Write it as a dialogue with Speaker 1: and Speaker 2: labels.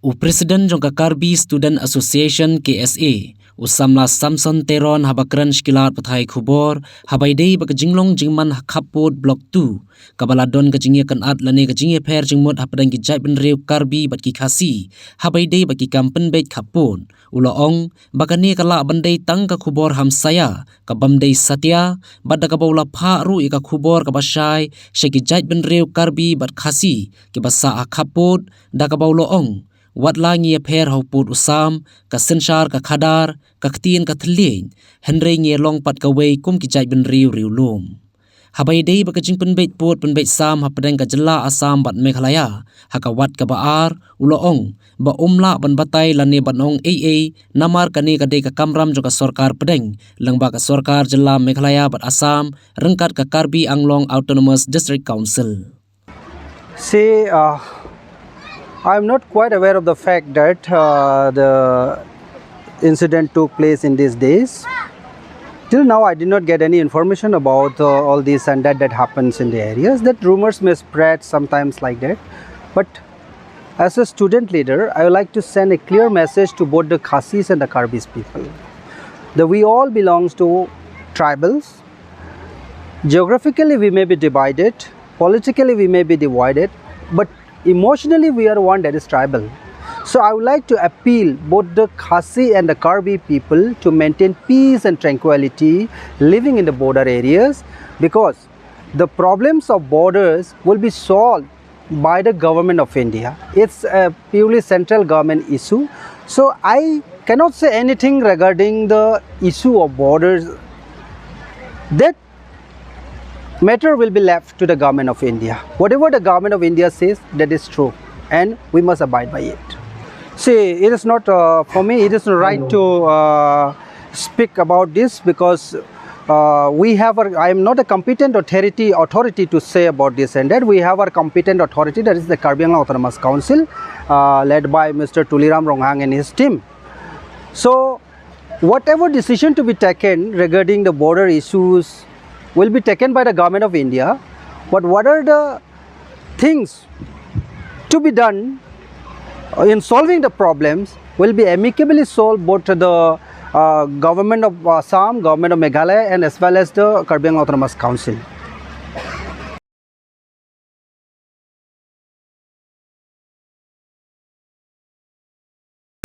Speaker 1: President jong Karbi Student Association KSA usamla Samson Teron habakran shkilat pathai khubor habaidei bak jinglong jingman khapot block 2 kabaladon ka jingiakan at lane ka Jingiapher Jingmut Hapdeng ki jai ben reu Karbi bat ki Khasi habaidei bak ki kampen bet khapon ulaong bakani kala bandai tang ka khubor hamsaya ka bamdei satya badda ka bola pha ru ka khubor ka basai sheki jai ben reu Karbi bat Khasi ki basa khapot da ka bawloong wat langi pher hauput usam ka senshar ka khadar ka khtien ka thleng henrei nge long pat ka wei kum ki jai ben riu riu lum habai dei ba ka jingpen bet pot pen bet sam Hapdeng ka jela asam bat Meghalaya haka wat ka baar uloong ba umla ban batai lane banong aa namar kane ka de ka kamram jo ka sarkar Hapdeng langba ka sarkar jela Meghalaya bat Assam rengkat ka Karbi Anglong Autonomous District Council.
Speaker 2: See, I am not quite aware of the fact that the incident took place in these days. Till now, I did not get any information about all this and that happens in the areas. That rumors may spread sometimes like that. But as a student leader, I would like to send a clear message to both the Khasis and the Karbis people. That we all belongs to tribals. Geographically, we may be divided. Politically, we may be divided. But emotionally, we are one that is tribal. So I would like to appeal both the Khasi and the Karbi people to maintain peace and tranquility living in the border areas, because the problems of borders will be solved by the government of India. It's a purely central government issue. So I cannot say anything regarding the issue of borders. That matter will be left to the government of India. Whatever the government of India says, that is true, and we must abide by it. See, it is not for me, it is not right to speak about this, because I am not a competent authority to say about this and that. We have our competent authority, that is the Karbi Autonomous Council, led by Mr. Tuliram Ronghang and his team. So whatever decision to be taken regarding the border issues will be taken by the government of India, but what are the things to be done in solving the problems will be amicably solved both to the government of Assam, government of Meghalaya, and as well as the Karbi Autonomous Council.